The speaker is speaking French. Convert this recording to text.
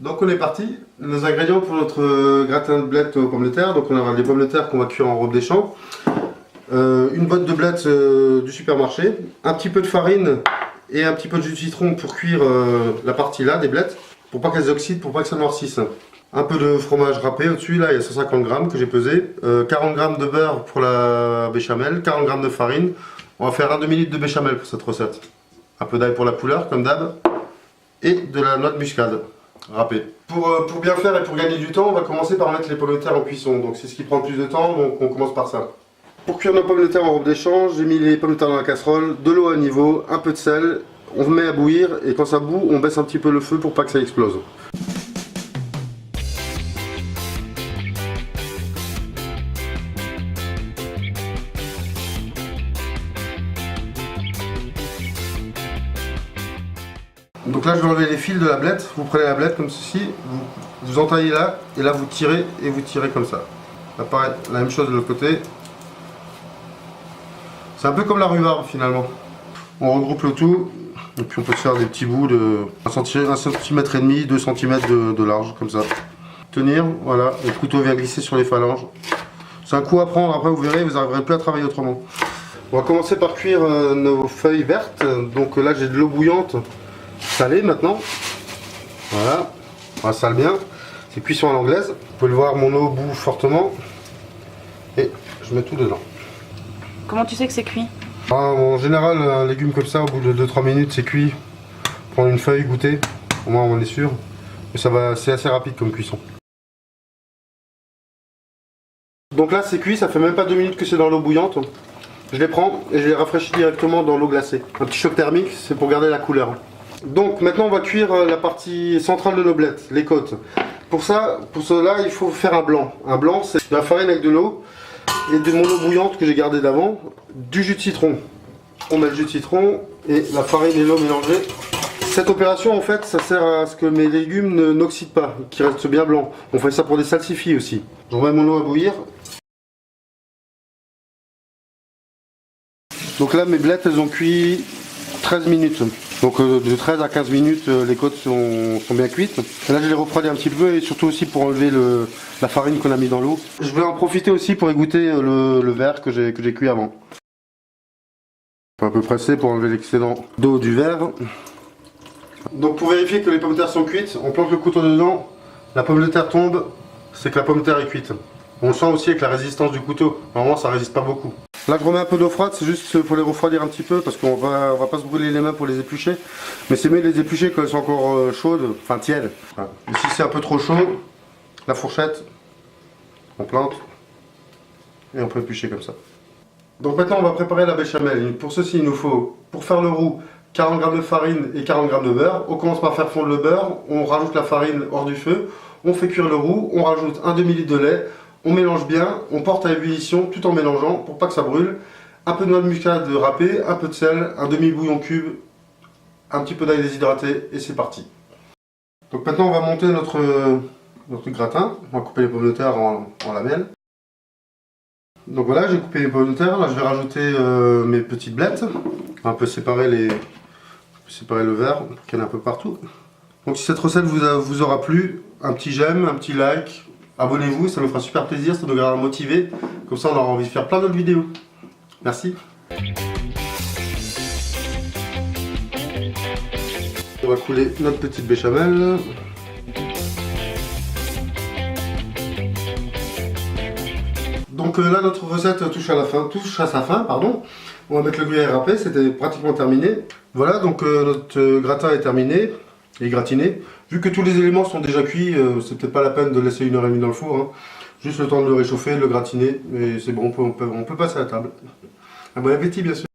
Donc on est parti. Nos ingrédients pour notre gratin de blettes aux pommes de terre. Donc on aura des pommes de terre qu'on va cuire en robe des champs. Une botte de blettes du supermarché. Un petit peu de farine et un petit peu de jus de citron pour cuire la partie là des blettes. Pour pas qu'elles oxydent, pour pas que ça noircisse. Un peu de fromage râpé au-dessus, là il y a 150 grammes que j'ai pesé. 40 grammes de beurre pour la béchamel, 40 grammes de farine. On va faire un demi-litre de béchamel pour cette recette. Un peu d'ail pour la couleur, comme d'hab. Et de la noix de muscade râpée. Pour bien faire et pour gagner du temps, on va commencer par mettre les pommes de terre en cuisson. Donc c'est ce qui prend le plus de temps, donc on commence par ça. Pour cuire nos pommes de terre en robe d'échange, j'ai mis les pommes de terre dans la casserole, de l'eau à niveau, un peu de sel. On met à bouillir et quand ça bout, on baisse un petit peu le feu pour pas que ça explose. Donc là je vais enlever les fils de la blette, vous prenez la blette comme ceci, vous entaillez là, et là vous tirez et vous tirez comme ça. Ça paraît la même chose de l'autre côté. C'est un peu comme la rhubarbe finalement. On regroupe le tout, et puis on peut se faire des petits bouts de 1 cm et demi, 2 cm de large, comme ça. Tenir, voilà, le couteau vient glisser sur les phalanges. C'est un coup à prendre, après vous verrez, vous n'arriverez plus à travailler autrement. On va commencer par cuire nos feuilles vertes, donc là j'ai de l'eau bouillante. Salé maintenant, voilà, on sale bien, c'est cuisson à l'anglaise, vous pouvez le voir, mon eau bout fortement, et je mets tout dedans. Comment tu sais que c'est cuit? En général, un légume comme ça, au bout de 2-3 minutes, c'est cuit. Prendre une feuille, goûter, au moins on est sûr, mais ça va, c'est assez rapide comme cuisson. Donc là c'est cuit, ça fait même pas 2 minutes que c'est dans l'eau bouillante. Je les prends et je les rafraîchis directement dans l'eau glacée. Un petit choc thermique, c'est pour garder la couleur. Donc maintenant on va cuire la partie centrale de nos blettes, les côtes. Pour cela il faut faire un blanc. Un blanc c'est de la farine avec de l'eau et de mon eau bouillante que j'ai gardée d'avant, du jus de citron. On met le jus de citron et la farine et l'eau mélangées. Cette opération en fait ça sert à ce que mes légumes n'oxydent pas, qu'ils restent bien blancs. On fait ça pour des salsifis aussi. Je remets mon eau à bouillir. Donc là mes blettes elles ont cuit 13 minutes. Donc de 13 à 15 minutes, les côtes sont bien cuites. Et là je les refroidis un petit peu et surtout aussi pour enlever la farine qu'on a mis dans l'eau. Je vais en profiter aussi pour égoutter le verre que j'ai cuit avant. Un peu pressé pour enlever l'excédent d'eau du verre. Donc pour vérifier que les pommes de terre sont cuites, on plante le couteau dedans, la pomme de terre tombe, c'est que la pomme de terre est cuite. On le sent aussi avec la résistance du couteau, normalement ça résiste pas beaucoup. Là je remets un peu d'eau froide, c'est juste pour les refroidir un petit peu parce qu'on va pas se brûler les mains pour les éplucher. Mais c'est mieux de les éplucher quand elles sont encore chaudes, enfin tièdes. Voilà. Et si c'est un peu trop chaud, la fourchette, on plante et on peut éplucher comme ça. Donc maintenant on va préparer la béchamel. Pour ceci il nous faut, pour faire le roux, 40 g de farine et 40 g de beurre. On commence par faire fondre le beurre, on rajoute la farine hors du feu, on fait cuire le roux, on rajoute un demi-litre de lait. On mélange bien, on porte à ébullition tout en mélangeant pour pas que ça brûle. Un peu de noix de muscade râpée, un peu de sel, un demi-bouillon cube, un petit peu d'ail déshydraté et c'est parti. Donc maintenant on va monter notre gratin. On va couper les pommes de terre en lamelles. Donc voilà, j'ai coupé les pommes de terre. Là je vais rajouter mes petites blettes. Un peu séparer le verre pour qu'il y en ait un peu partout. Donc si cette recette vous aura plu, un petit j'aime, un petit like. Abonnez-vous, ça nous fera super plaisir, ça nous gardera motivés. Comme ça, on aura envie de faire plein d'autres vidéos. Merci. On va couler notre petite béchamel. Donc là, notre recette touche à sa fin, pardon. On va mettre le gruyère râpé, c'était pratiquement terminé. Voilà, donc notre gratin est terminé. Et gratiné. Vu que tous les éléments sont déjà cuits, c'est peut-être pas la peine de laisser 1h30 dans le four. Hein. Juste le temps de le réchauffer, de le gratiner, et c'est bon, on peut passer à la table. À bon appétit bien sûr.